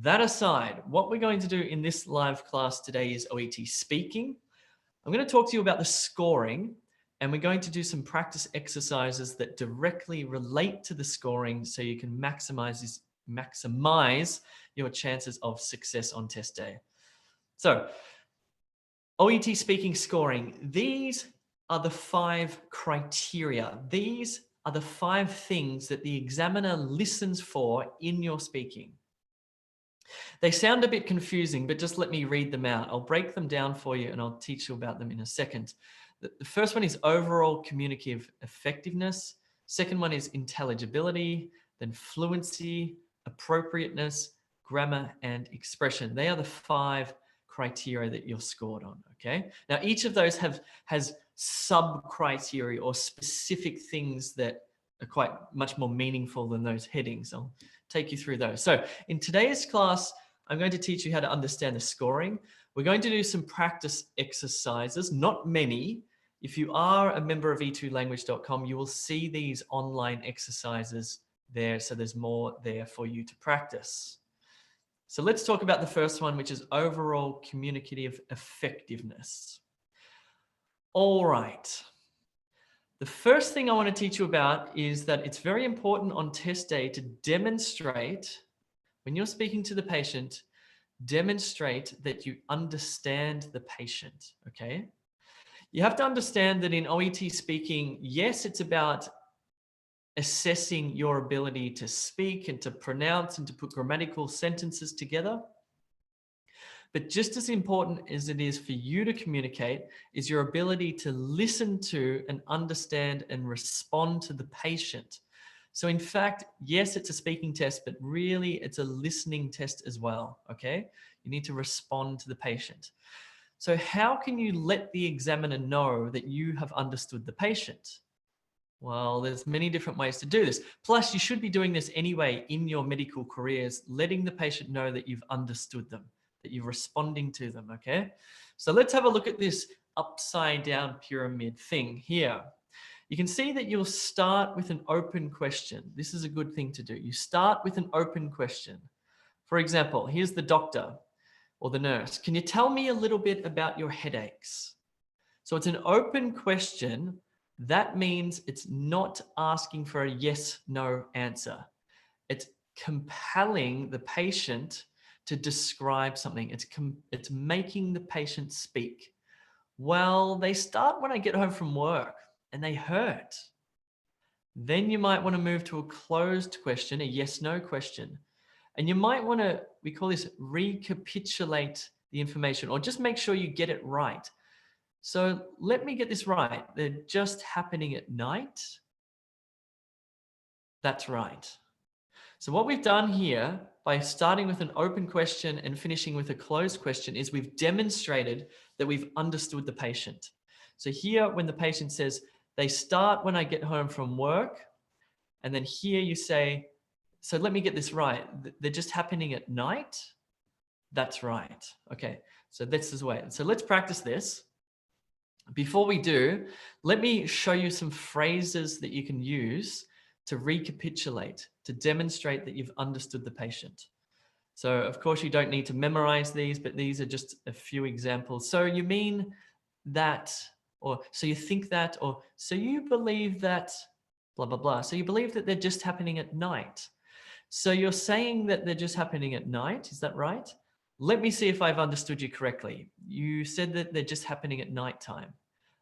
That aside, what we're going to do in this live class today is OET Speaking. I'm going to talk to you about the scoring, and we're going to do some practice exercises that directly relate to the scoring so you can maximize your chances of success on test day. So, OET Speaking scoring, these are the 5 criteria. These are the 5 things that the examiner listens for in your speaking. They sound a bit confusing, but just let me read them out. I'll break them down for you and I'll teach you about them in a second. The first one is overall communicative effectiveness. Second one is intelligibility, then fluency, appropriateness, grammar, and expression. They are the 5 criteria that you're scored on, okay? Now, each of those has sub-criteria or specific things that are quite much more meaningful than those headings. I'll take you through those. So in today's class, I'm going to teach you how to understand the scoring. We're going to do some practice exercises, not many. If you are a member of e2language.com, you will see these online exercises there. So there's more there for you to practice. So let's talk about the first one, which is overall communicative effectiveness. All right. The first thing I want to teach you about is that it's very important on test day to demonstrate, when you're speaking to the patient, demonstrate that you understand the patient, okay? You have to understand that in OET speaking, yes, it's about assessing your ability to speak and to pronounce and to put grammatical sentences together. But just as important as it is for you to communicate is your ability to listen to and understand and respond to the patient. So in fact, yes, it's a speaking test, but really it's a listening test as well, okay? You need to respond to the patient. So how can you let the examiner know that you have understood the patient? Well, there's many different ways to do this. Plus, you should be doing this anyway in your medical careers, letting the patient know that you've understood them, that you're responding to them, okay? So let's have a look at this upside down pyramid thing here. You can see that you'll start with an open question. This is a good thing to do. You start with an open question. For example, here's the doctor or the nurse. Can you tell me a little bit about your headaches? So it's an open question. That means it's not asking for a yes, no answer. It's compelling the patient to describe something. It's making the patient speak. Well, they start when I get home from work and they hurt. Then you might want to move to a closed question, a yes, no question. And you might want to, we call this recapitulate the information or just make sure you get it right. So let me get this right. They're just happening at night. That's right. So what we've done here by starting with an open question and finishing with a closed question is we've demonstrated that we've understood the patient. So here, when the patient says, they start when I get home from work, and then here you say, so let me get this right. They're just happening at night. That's right. Okay, so this is the way. So let's practice this. Before we do, let me show you some phrases that you can use to recapitulate, to demonstrate that you've understood the patient. So of course you don't need to memorize these, but these are just a few examples. So you mean that, or so you think that, or so you believe that, blah, blah, blah. So you believe that they're just happening at night. So you're saying that they're just happening at night, is that right? Let me see if I've understood you correctly. You said that they're just happening at nighttime.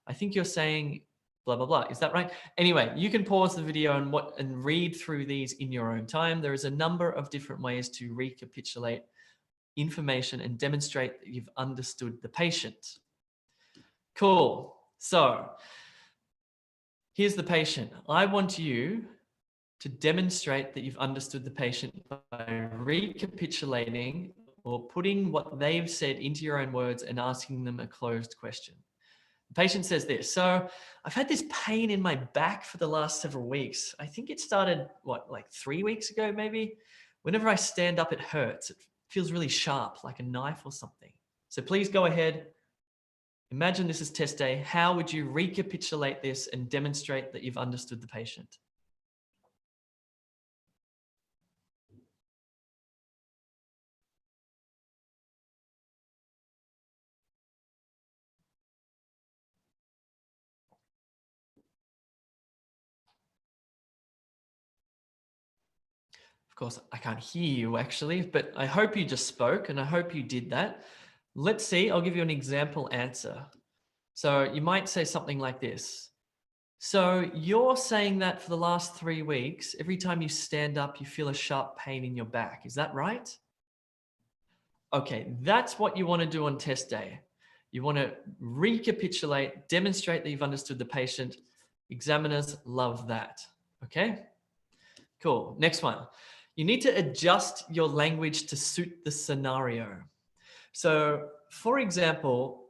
I think you're saying blah, blah, blah. Is that right? Anyway, you can pause the video and read through these in your own time. There is a number of different ways to recapitulate information and demonstrate that you've understood the patient. Cool. So here's the patient. I want you to demonstrate that you've understood the patient by recapitulating or putting what they've said into your own words and asking them a closed question. The patient says this, so I've had this pain in my back for the last several weeks. I think it started, like 3 weeks ago, maybe? Whenever I stand up, it hurts. It feels really sharp, like a knife or something. So please go ahead. Imagine this is test day. How would you recapitulate this and demonstrate that you've understood the patient? course, I can't hear you actually, but I hope you just spoke and I hope you did that. Let's see, I'll give you an example answer. So you might say something like this. So you're saying that for the last 3 weeks, every time you stand up, you feel a sharp pain in your back. Is that right? Okay, that's what you want to do on test day. You want to recapitulate, demonstrate that you've understood the patient. Examiners love that. Okay, cool. Next one. You need to adjust your language to suit the scenario. So, for example,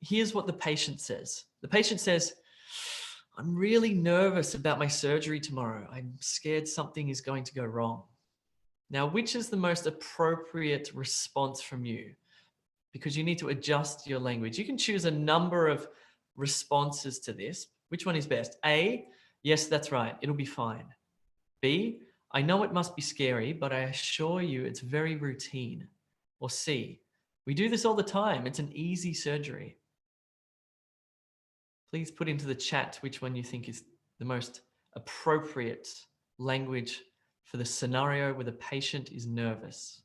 here's what the patient says. The patient says, I'm really nervous about my surgery tomorrow. I'm scared something is going to go wrong. Now, which is the most appropriate response from you? Because you need to adjust your language. You can choose a number of responses to this. Which one is best? A, yes, that's right. It'll be fine. B, I know it must be scary, but I assure you it's very routine. Or C, we do this all the time. It's an easy surgery. Please put into the chat which one you think is the most appropriate language for the scenario where the patient is nervous.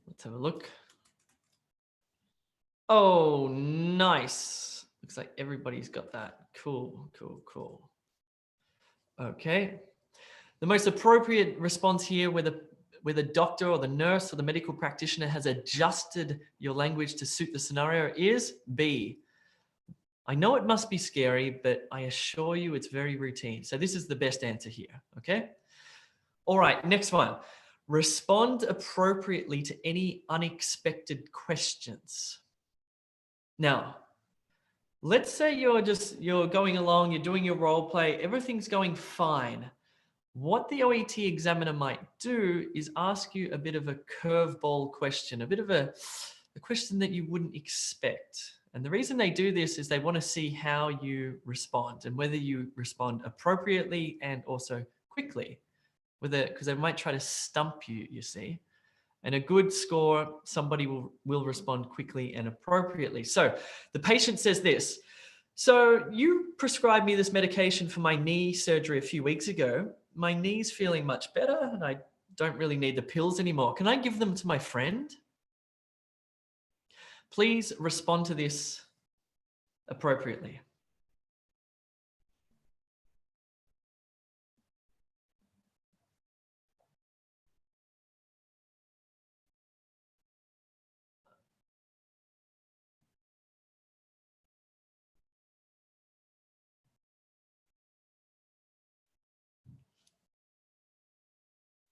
Let's have a look. Oh, nice. Looks like everybody's got that. Cool, cool, cool. Okay. The most appropriate response here where the doctor or the nurse or the medical practitioner has adjusted your language to suit the scenario is B. I know it must be scary, but I assure you it's very routine. So this is the best answer here, okay? All right, next one. Respond appropriately to any unexpected questions. Now, let's say you're going along, you're doing your role play, everything's going fine. What the OET examiner might do is ask you a bit of a curveball question, a bit of a question that you wouldn't expect. And the reason they do this is they want to see how you respond and whether you respond appropriately and also quickly, because they might try to stump you, you see. And a good score, somebody will respond quickly and appropriately. So the patient says this. So you prescribed me this medication for my knee surgery a few weeks ago. My knee's feeling much better and I don't really need the pills anymore. Can I give them to my friend? Please respond to this appropriately.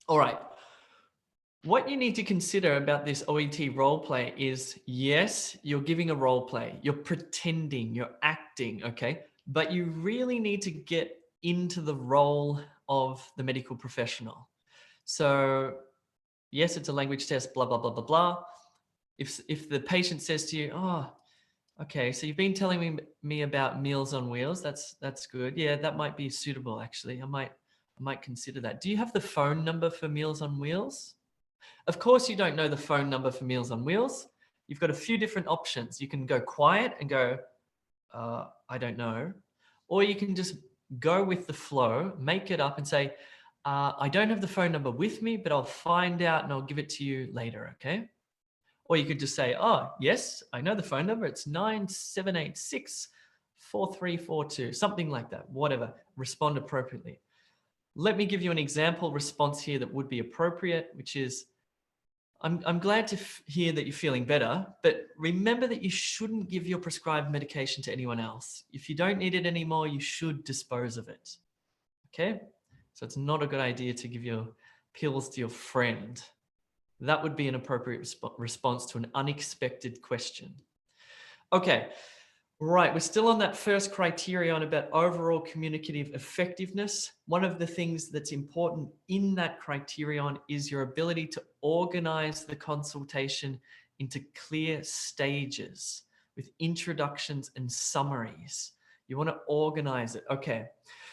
All right. What you need to consider about this OET role play is, yes, you're giving a role play, you're pretending, you're acting, okay? But you really need to get into the role of the medical professional. So yes, it's a language test, blah, blah, blah, blah, blah. If the patient says to you, oh, okay, so you've been telling me about Meals on Wheels, that's good. Yeah, that might be suitable actually. I might consider that. Do you have the phone number for Meals on Wheels? Of course, you don't know the phone number for Meals on Wheels. You've got a few different options. You can go quiet and go, I don't know. Or you can just go with the flow, make it up and say, I don't have the phone number with me, but I'll find out and I'll give it to you later, okay? Or you could just say, oh, yes, I know the phone number. It's 9786-4342, something like that, whatever. Respond appropriately. Let me give you an example response here that would be appropriate, which is, I'm glad to hear that you're feeling better, but remember that you shouldn't give your prescribed medication to anyone else. If you don't need it anymore, you should dispose of it. Okay? So it's not a good idea to give your pills to your friend. That would be an appropriate response to an unexpected question. Okay. Right, we're still on that first criterion about overall communicative effectiveness. One of the things that's important in that criterion is your ability to organize the consultation into clear stages with introductions and summaries. You want to organize it. Okay,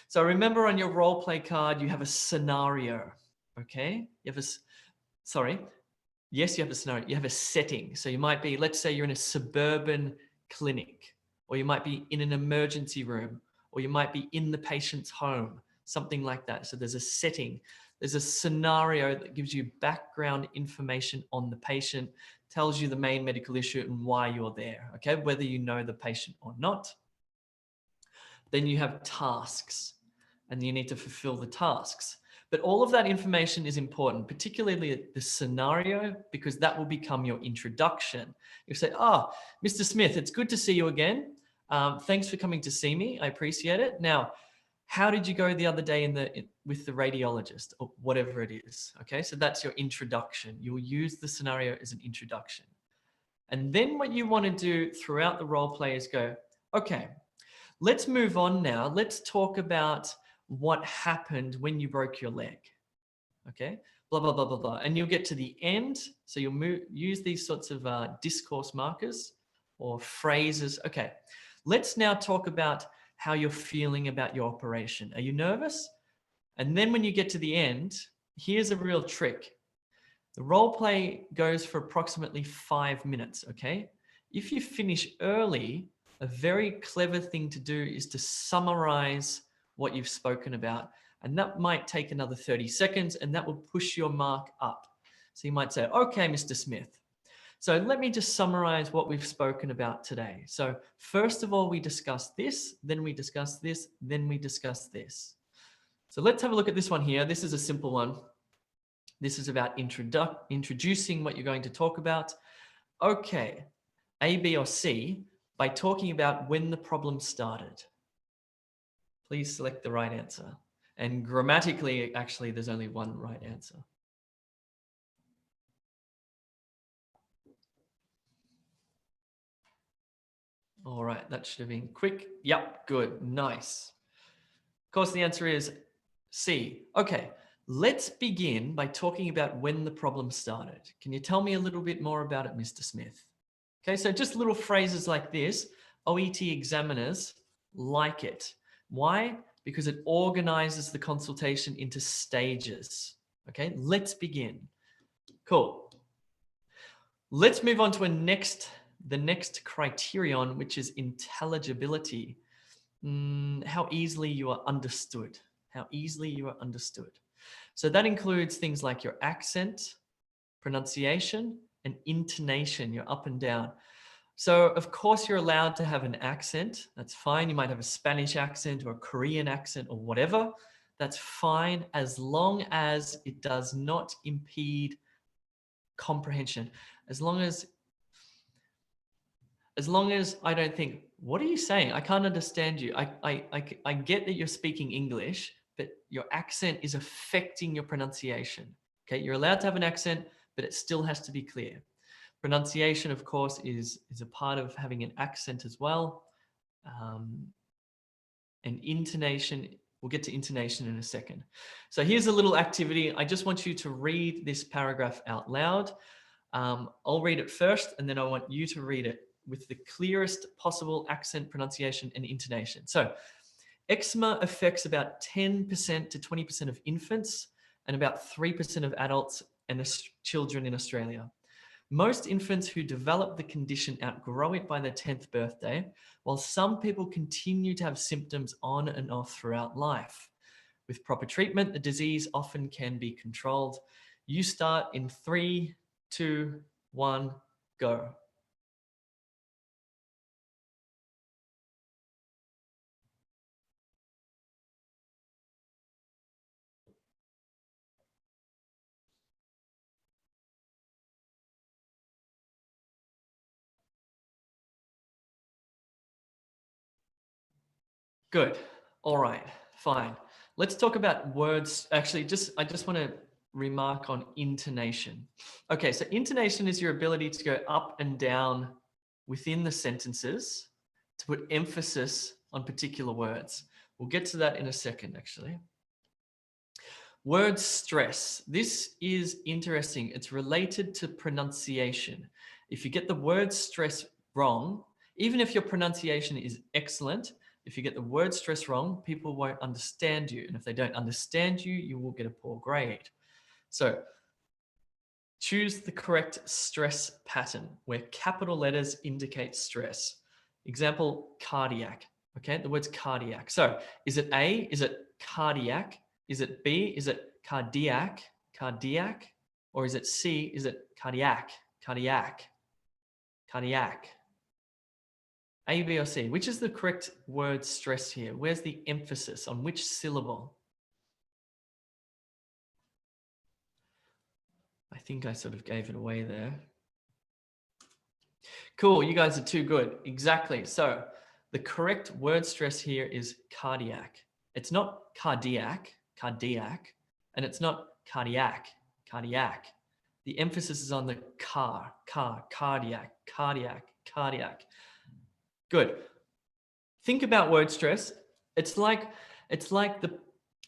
so remember on your role play card, you have a scenario, okay? You have yes, you have a scenario. You have a setting. So you might be, let's say you're in a suburban clinic, or you might be in an emergency room, or you might be in the patient's home, something like that. So there's a setting, there's a scenario that gives you background information on the patient, tells you the main medical issue and why you're there, okay, whether you know the patient or not. Then you have tasks, and you need to fulfill the tasks. But all of that information is important, particularly the scenario, because that will become your introduction. You say, oh, Mr. Smith, it's good to see you again. Thanks for coming to see me. I appreciate it. Now, how did you go the other day with the radiologist or whatever it is? Okay, so that's your introduction. You'll use the scenario as an introduction. And then what you want to do throughout the role play is go, okay, let's move on now. Let's talk about what happened when you broke your leg. Okay, blah, blah, blah, blah, blah. And you'll get to the end. So you'll use these sorts of discourse markers or phrases. Okay, let's now talk about how you're feeling about your operation. Are you nervous? And then when you get to the end, here's a real trick. The role play goes for approximately 5 minutes, okay? If you finish early, a very clever thing to do is to summarize what you've spoken about. And that might take another 30 seconds and that will push your mark up. So you might say, okay, Mr. Smith. So let me just summarize what we've spoken about today. So first of all, we discussed this, then we discussed this, then we discussed this. So let's have a look at this one here. This is a simple one. This is about introducing what you're going to talk about. Okay, A, B, or C, by talking about when the problem started. Please select the right answer. And grammatically, actually, there's only one right answer. All right, that should have been quick. Yep, good, nice. Of course, the answer is C. Okay, let's begin by talking about when the problem started. Can you tell me a little bit more about it, Mr. Smith? Okay, so just little phrases like this, OET examiners like it. Why? Because it organizes the consultation into stages. Okay, let's begin. Cool. Let's move on to the next criterion, which is intelligibility. How easily you are understood. How easily you are understood. So that includes things like your accent, pronunciation, and intonation, your up and down. So of course you're allowed to have an accent. That's fine. You might have a Spanish accent or a Korean accent or whatever. That's fine as long as it does not impede comprehension. As long as I don't think, what are you saying? I can't understand you. I get that you're speaking English, but your accent is affecting your pronunciation. Okay, you're allowed to have an accent, but it still has to be clear. Pronunciation, of course, is a part of having an accent as well. And intonation, we'll get to intonation in a second. So here's a little activity. I just want you to read this paragraph out loud. I'll read it first, and then I want you to read it with the clearest possible accent, pronunciation, and intonation. So eczema affects about 10% to 20% of infants and about 3% of adults and children in Australia. Most infants who develop the condition outgrow it by their 10th birthday, while some people continue to have symptoms on and off throughout life. With proper treatment, the disease often can be controlled. You start in 3, 2, 1, go. Good. All right, fine. Let's talk about words. Actually, I just want to remark on intonation. Okay, so intonation is your ability to go up and down within the sentences to put emphasis on particular words. We'll get to that in a second, actually. Word stress. This is interesting. It's related to pronunciation. If you get the word stress wrong, even if your pronunciation is excellent, if you get the word stress wrong, people won't understand you. And if they don't understand you, you will get a poor grade. So choose the correct stress pattern where capital letters indicate stress. Example, cardiac. Okay, the word's cardiac. So is it A? Is it cardiac? Is it B? Is it cardiac? Cardiac? Or is it C? Is it cardiac? Cardiac? Cardiac? A, B, or C? Which is the correct word stress here? Where's the emphasis on which syllable? I think I sort of gave it away there. Cool, you guys are too good. Exactly. So the correct word stress here is cardiac. It's not cardiac, cardiac, and it's not cardiac, cardiac. The emphasis is on the cardiac, cardiac, cardiac. Good. Think about word stress. It's like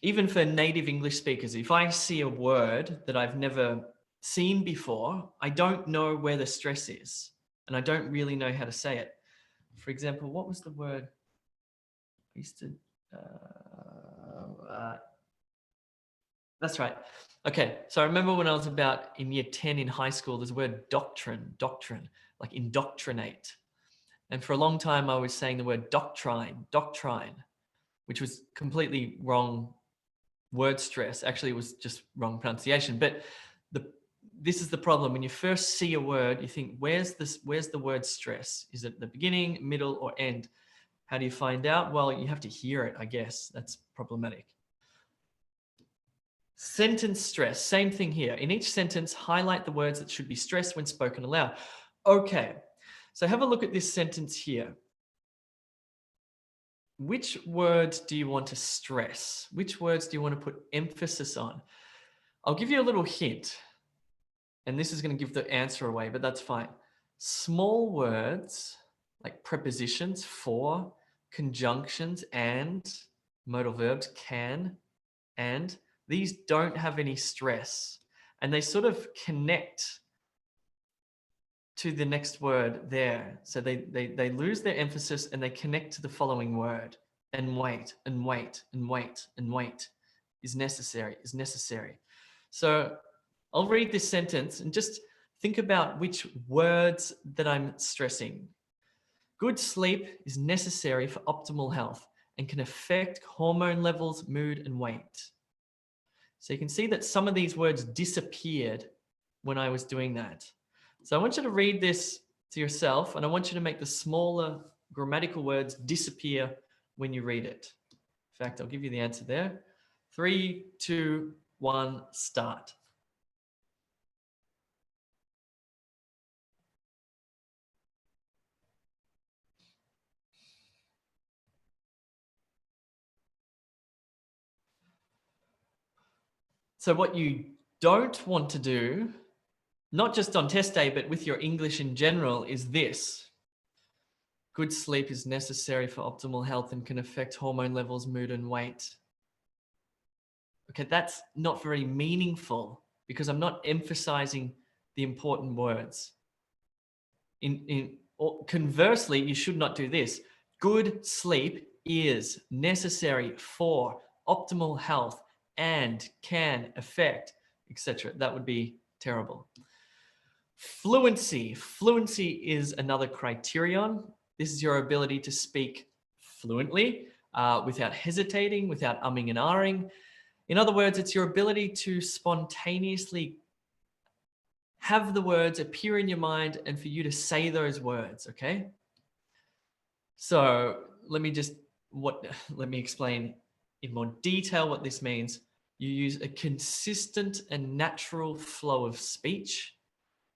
even for native English speakers, if I see a word that I've never seen before, I don't know where the stress is, and I don't really know how to say it. For example, what was the word I used to? That's right. Okay, so I remember when I was about in year 10 in high school, there's a word doctrine, like indoctrinate. And for a long time, I was saying the word doctrine, which was completely wrong word stress. Actually, it was just wrong pronunciation. But this is the problem. When you first see a word, you think, where's the word stress? Is it the beginning, middle, or end? How do you find out? Well, you have to hear it, I guess. That's problematic. Sentence stress, same thing here. In each sentence, highlight the words that should be stressed when spoken aloud. Okay, so have a look at this sentence here. Which words do you want to stress? Which words do you want to put emphasis on? I'll give you a little hint, and this is going to give the answer away, but that's fine. Small words like prepositions, for, conjunctions, and, modal verbs, can, and, these don't have any stress, and they sort of connect to the next word there. So they lose their emphasis and they connect to the following word. And wait, and wait, and wait, and wait is necessary, is necessary. So I'll read this sentence and just think about which words that I'm stressing. Good sleep is necessary for optimal health and can affect hormone levels, mood, and weight. So you can see that some of these words disappeared when I was doing that. So I want you to read this to yourself, and I want you to make the smaller grammatical words disappear when you read it. In fact, I'll give you the answer there. 3, 2, 1, start. So what you don't want to do, not just on test day, but with your English in general, is this. Good sleep is necessary for optimal health and can affect hormone levels, mood, and weight. Okay, that's not very meaningful because I'm not emphasizing the important words. Conversely, you should not do this. Good sleep is necessary for optimal health and can affect, etc. That would be terrible. Fluency. Fluency is another criterion. This is your ability to speak fluently, without hesitating, without umming and ahhing. In other words, it's your ability to spontaneously have the words appear in your mind and for you to say those words, okay? So let me explain in more detail what this means. You use a consistent and natural flow of speech.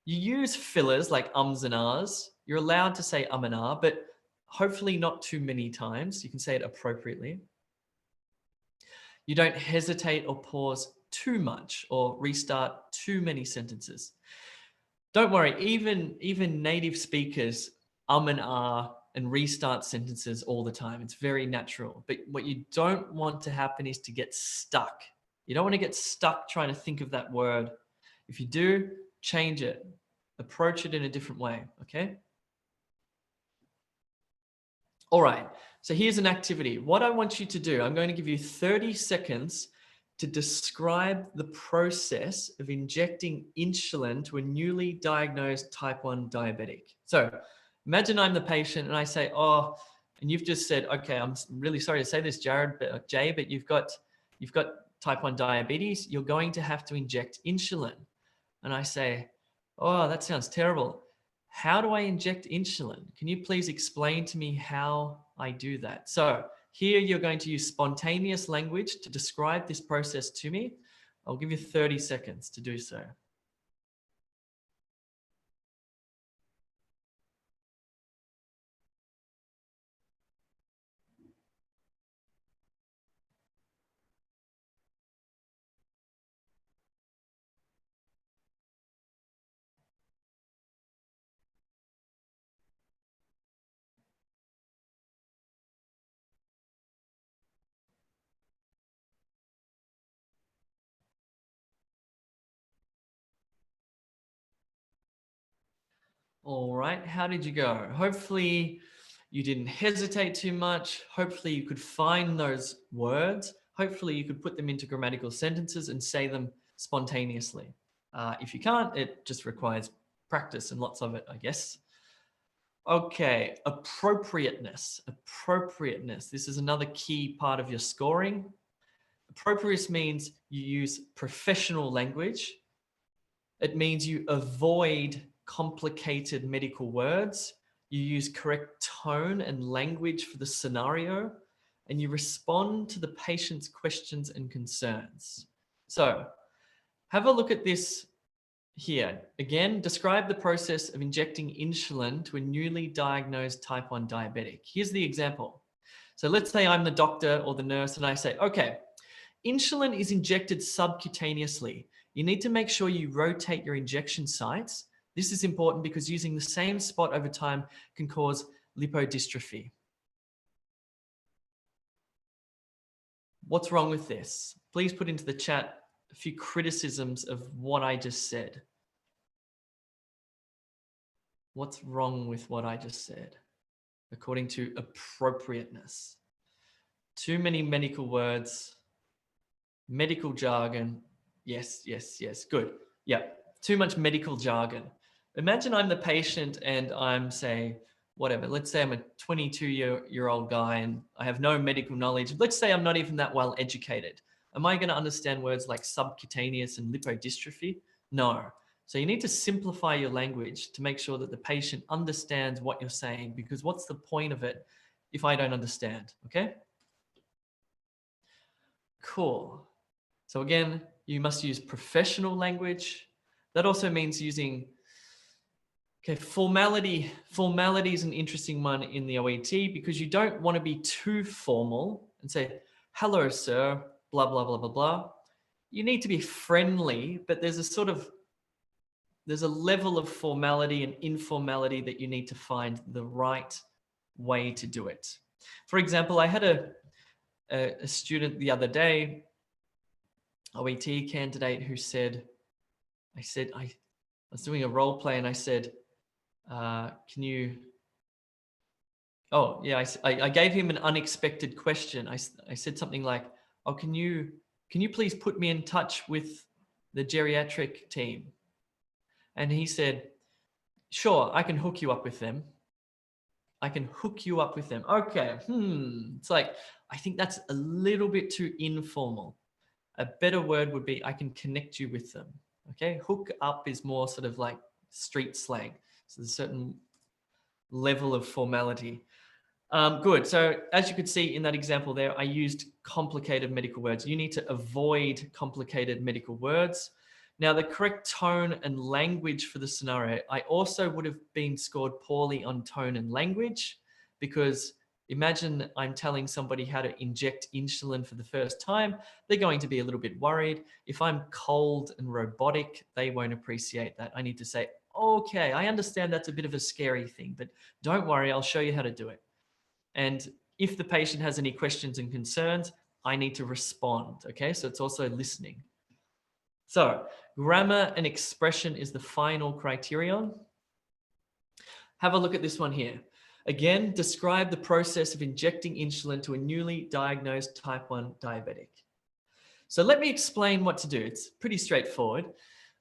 You use fillers like ums and ahs. You're allowed to say and ah, but hopefully not too many times. You can say it appropriately. You don't hesitate or pause too much or restart too many sentences. Don't worry, even native speakers and ah and restart sentences all the time. It's very natural. But what you don't want to happen is to get stuck. You don't want to get stuck trying to think of that word. If you do, change it. Approach it in a different way, okay? All right, so here's an activity. What I want you to do, I'm going to give you 30 seconds to describe the process of injecting insulin to a newly diagnosed type 1 diabetic. So Imagine I'm the patient and I say, oh, and you've just said, okay, I'm really sorry to say this, Jay, but you've got type 1 diabetes. You're going to have to inject insulin. And I say, oh, that sounds terrible. How do I inject insulin? Can you please explain to me how I do that? So here you're going to use spontaneous language to describe this process to me. I'll give you 30 seconds to do so. All right, how did you go? Hopefully you didn't hesitate too much. Hopefully you could find those words. Hopefully you could put them into grammatical sentences and say them spontaneously. If you can't, it just requires practice and lots of it, I guess. Okay, appropriateness. Appropriateness. This is another key part of your scoring. Appropriateness means you use professional language. It means you avoid complicated medical words. You use correct tone and language for the scenario, and you respond to the patient's questions and concerns. So have a look at this here. Again, describe the process of injecting insulin to a newly diagnosed type 1 diabetic. Here's the example. So let's say I'm the doctor or the nurse and I say, okay, insulin is injected subcutaneously. You need to make sure you rotate your injection sites. This is important because using the same spot over time can cause lipodystrophy. What's wrong with this? Please put into the chat a few criticisms of what I just said. What's wrong with what I just said? According to appropriateness. Too many medical words, medical jargon. Yes, yes, yes. Good. Yeah. Too much medical jargon. Imagine I'm the patient and I'm, say, whatever. Let's say I'm a 22-year-old guy and I have no medical knowledge. Let's say I'm not even that well educated. Am I going to understand words like subcutaneous and lipodystrophy? No. So you need to simplify your language to make sure that the patient understands what you're saying, because what's the point of it if I don't understand? Okay? Cool. So again, you must use professional language. That also means using, okay, formality. Formality is an interesting one in the OET because you don't want to be too formal and say, hello, sir, blah, blah, blah, blah, blah. You need to be friendly, but there's a level of formality and informality that you need to find the right way to do it. For example, I had a student the other day, OET candidate, who said, I was doing a role play and I said, can you, oh yeah, I gave him an unexpected question. I said something like, oh, can you please put me in touch with the geriatric team? And he said, sure, I can hook you up with them. I can hook you up with them. Okay, it's like, I think that's a little bit too informal. A better word would be, I can connect you with them. Okay, hook up is more sort of like street slang. So there's a certain level of formality. Good. So as you could see in that example there, I used complicated medical words. You need to avoid complicated medical words. Now, the correct tone and language for the scenario, I also would have been scored poorly on tone and language, because imagine I'm telling somebody how to inject insulin for the first time. They're going to be a little bit worried. If I'm cold and robotic, they won't appreciate that. I need to say, okay, I understand that's a bit of a scary thing, but don't worry, I'll show you how to do it. And if the patient has any questions and concerns, I need to respond. Okay, so it's also listening. So grammar and expression is the final criterion. Have a look at this one here. Again, describe the process of injecting insulin to a newly diagnosed type 1 diabetic. So let me explain what to do. It's pretty straightforward.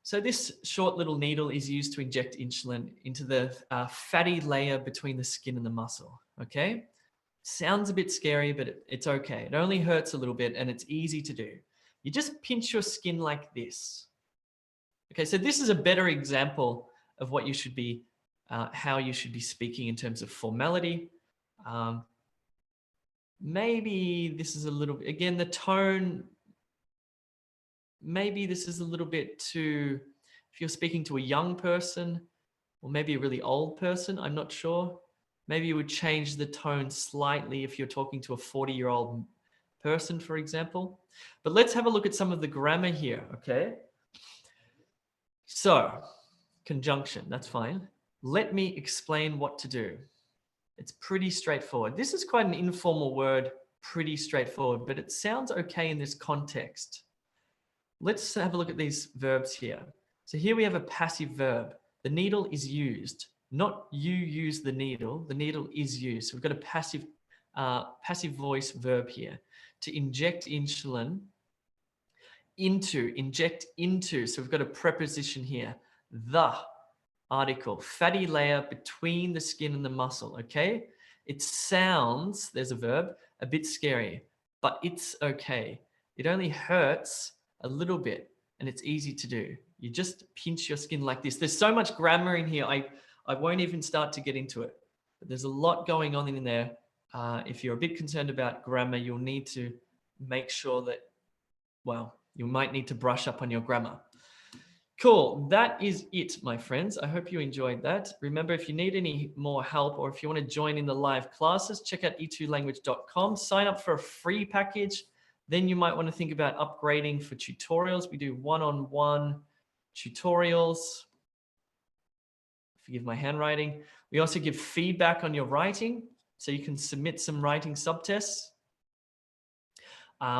So this short little needle is used to inject insulin into the fatty layer between the skin and the muscle, okay? Sounds a bit scary, but it's okay. It only hurts a little bit and it's easy to do. You just pinch your skin like this. Okay, so this is a better example of what you should be, how you should be speaking in terms of formality. Maybe this is a little bit, again, the tone, maybe this is a little bit too, if you're speaking to a young person or maybe a really old person, I'm not sure. Maybe you would change the tone slightly if you're talking to a 40-year-old person, for example. But let's have a look at some of the grammar here, okay? So, conjunction, that's fine. Let me explain what to do. It's pretty straightforward. This is quite an informal word, pretty straightforward, but it sounds okay in this context. Let's have a look at these verbs here. So here we have a passive verb. The needle is used, not you use the needle is used. So we've got a passive voice verb here. To inject insulin into, inject into. So we've got a preposition here. The article, fatty layer between the skin and the muscle, okay? It sounds, there's a verb, a bit scary, but it's okay. It only hurts a little bit and it's easy to do. You just pinch your skin like this. There's so much grammar in here, I won't even start to get into it. But there's a lot going on in there. If you're a bit concerned about grammar, you'll need to make sure that, well, you might need to brush up on your grammar. Cool, that is it, my friends. I hope you enjoyed that. Remember, if you need any more help or if you want to join in the live classes, check out e2language.com, sign up for a free package. Then you might want to think about upgrading for tutorials. We do one-on-one tutorials. Forgive my handwriting. We also give feedback on your writing, so you can submit some writing subtests.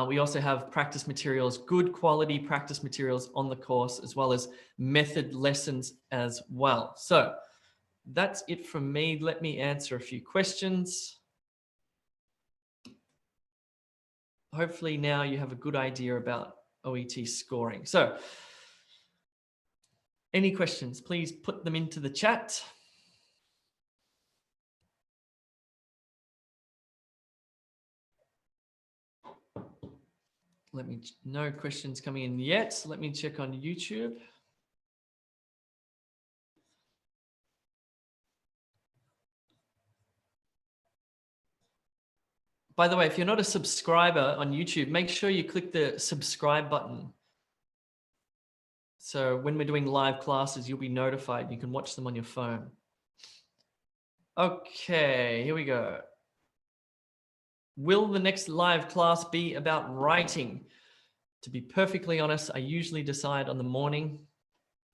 We also have practice materials, good quality practice materials on the course, as well as method lessons as well. So that's it from me. Let me answer a few questions. Hopefully now you have a good idea about OET scoring. So any questions, please put them into the chat. No questions coming in yet. So let me check on YouTube. By the way, if you're not a subscriber on YouTube, make sure you click the subscribe button. So when we're doing live classes, you'll be notified. You can watch them on your phone. Okay, here we go. Will the next live class be about writing? To be perfectly honest, I usually decide on the morning,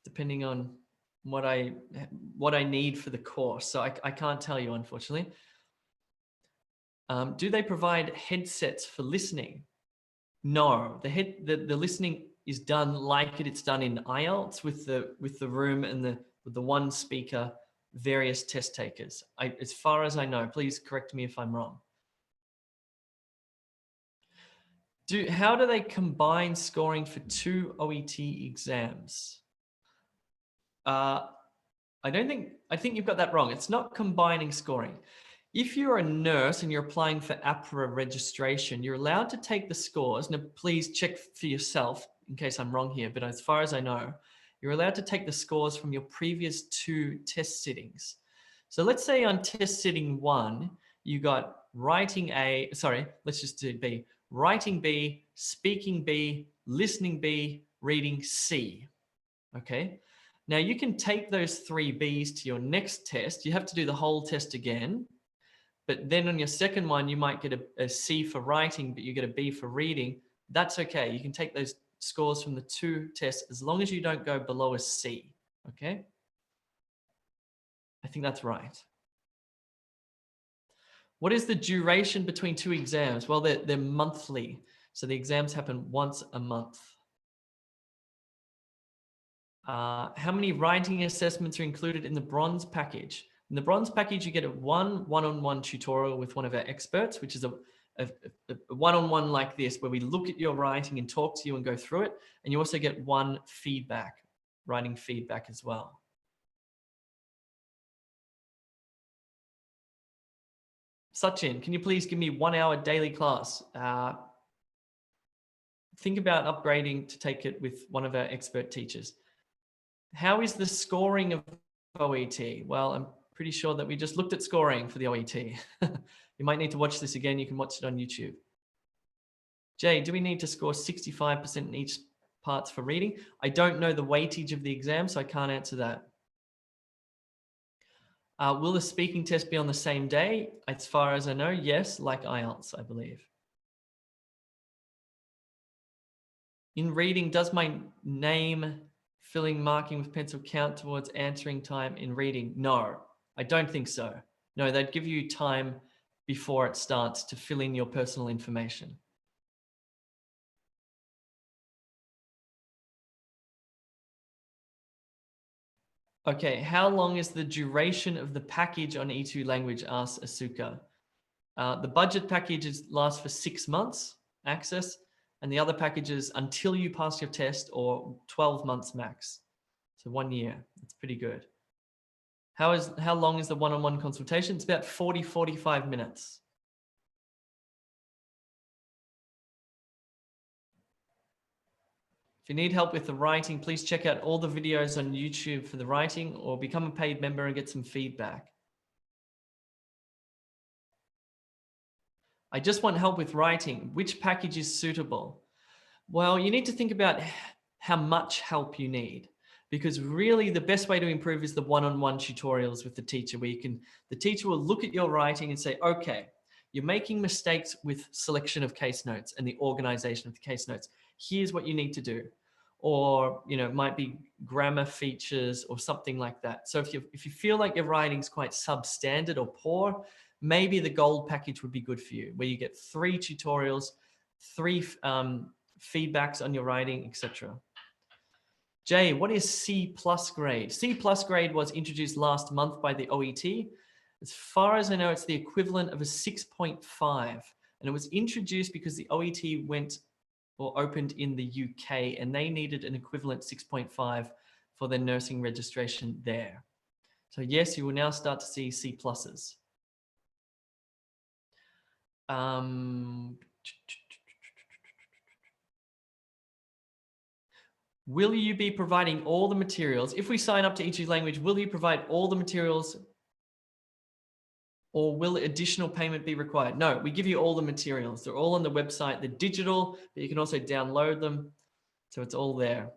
depending on what I need for the course. So I can't tell you, unfortunately. Do they provide headsets for listening? No, the listening is done like it's done in IELTS with the room and the one speaker, various test takers. As far as I know, please correct me if I'm wrong. How do they combine scoring for 2 OET exams? I think you've got that wrong. It's not combining scoring. If you're a nurse and you're applying for APRA registration, you're allowed to take the scores. Now, please check for yourself in case I'm wrong here, but as far as I know, you're allowed to take the scores from your previous 2 test sittings. So let's say on test sitting 1, you got writing A, sorry, let's just do B, writing B, speaking B, listening B, reading C, okay? Now you can take those 3 Bs to your next test. You have to do the whole test again. But then on your second one, you might get a C for writing, but you get a B for reading. That's okay. You can take those scores from the 2 tests as long as you don't go below a C, okay? I think that's right. What is the duration between 2 exams? Well, they're monthly. So the exams happen once a month. How many writing assessments are included in the bronze package? In the bronze package, you get a one-on-one tutorial with one of our experts, which is a one-on-one like this, where we look at your writing and talk to you and go through it. And you also get 1 feedback. writing feedback as well. Sachin, can you please give me 1 hour daily class? Think about upgrading to take it with one of our expert teachers. How is the scoring of OET? Well, I'm pretty sure that we just looked at scoring for the OET. You might need to watch this again. You can watch it on YouTube. Jay, do we need to score 65% in each parts for reading? I don't know the weightage of the exam, so I can't answer that. Will the speaking test be on the same day? As far as I know, yes, like IELTS, I believe. In reading, does my name, filling, marking with pencil count towards answering time in reading? No, I don't think so. No, they'd give you time before it starts to fill in your personal information. Okay, how long is the duration of the package on E2 language? Asks Asuka. The budget packages last for 6 months access, and the other packages until you pass your test, or 12 months max. So 1 year. That's pretty good. How long is the one-on-one consultation? It's about 45 minutes. If you need help with the writing, please check out all the videos on YouTube for the writing, or become a paid member and get some feedback. I just want help with writing. Which package is suitable? Well, you need to think about how much help you need, because really the best way to improve is the one-on-one tutorials with the teacher, where the teacher will look at your writing and say, okay, you're making mistakes with selection of case notes and the organization of the case notes. Here's what you need to do. Or, it might be grammar features or something like that. So if you feel like your writing's quite substandard or poor, maybe the gold package would be good for you, where you get 3 tutorials, 3 feedbacks on your writing, etc. Jay, what is C+ grade? C+ grade was introduced last month by the OET. As far as I know, it's the equivalent of a 6.5. And it was introduced because the OET opened in the UK, and they needed an equivalent 6.5 for their nursing registration there. So yes, you will now start to see C+. Will you be providing all the materials? If we sign up to E2 Language, will you provide all the materials, or will additional payment be required? No, we give you all the materials. They're all on the website. They're digital, but you can also download them. So it's all there.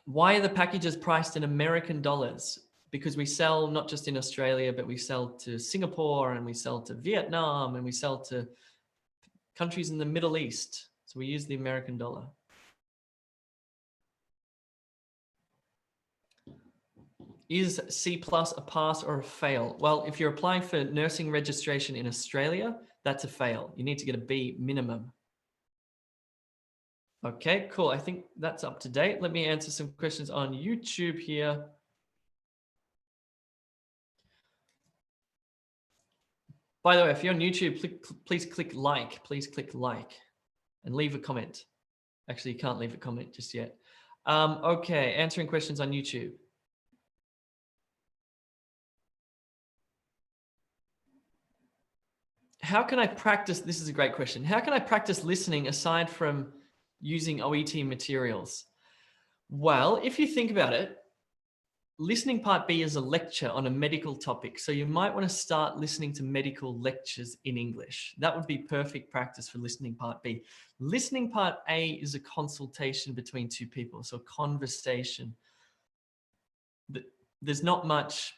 Why are the packages priced in American dollars? Because we sell not just in Australia, but we sell to Singapore, and we sell to Vietnam, and we sell to countries in the Middle East. So we use the American dollar. Is C+ a pass or a fail? Well, if you're applying for nursing registration in Australia, that's a fail. You need to get a B minimum. Okay, cool. I think that's up to date. Let me answer some questions on YouTube here. By the way, if you're on YouTube, please click like. Please click like and leave a comment. Actually, you can't leave a comment just yet. Okay, answering questions on YouTube. How can I practice? This is a great question. How can I practice listening aside from using OET materials? Well, if you think about it, listening part B is a lecture on a medical topic. So you might want to start listening to medical lectures in English. That would be perfect practice for listening part B. Listening part A is a consultation between 2 people. So conversation. There's not much,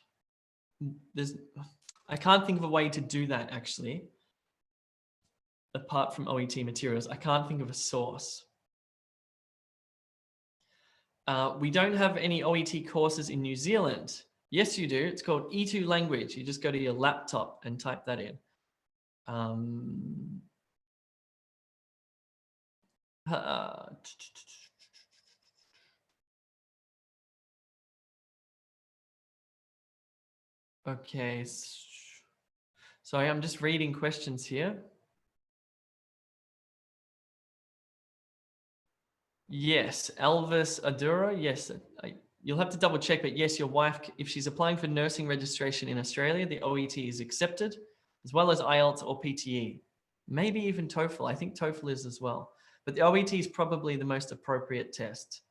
I can't think of a way to do that actually. Apart from OET materials, I can't think of a source. We don't have any OET courses in New Zealand. Yes, you do. It's called E2 Language. You just go to your laptop and type that in. Okay. Sorry, I'm just reading questions here. Yes, Elvis Adura. Yes, you'll have to double check, but yes, your wife, if she's applying for nursing registration in Australia, the OET is accepted, as well as IELTS or PTE, maybe even TOEFL. I think TOEFL is as well, but the OET is probably the most appropriate test.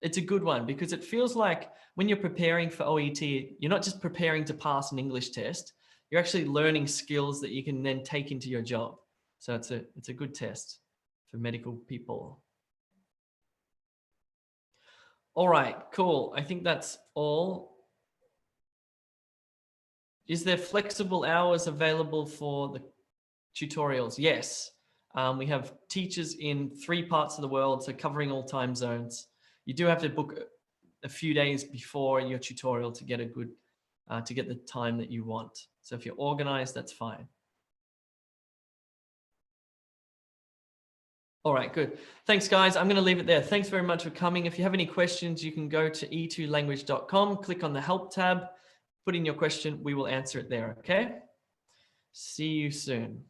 It's a good one because it feels like when you're preparing for OET, you're not just preparing to pass an English test, you're actually learning skills that you can then take into your job. So it's a good test for medical people. All right, cool. I think that's all. Is there flexible hours available for the tutorials? Yes. We have teachers in 3 parts of the world, so covering all time zones. You do have to book a few days before your tutorial to get a good, to get the time that you want. So if you're organized, that's fine. All right, good. Thanks, guys. I'm going to leave it there. Thanks very much for coming. If you have any questions, you can go to e2language.com, click on the help tab, put in your question. We will answer it there. Okay. See you soon.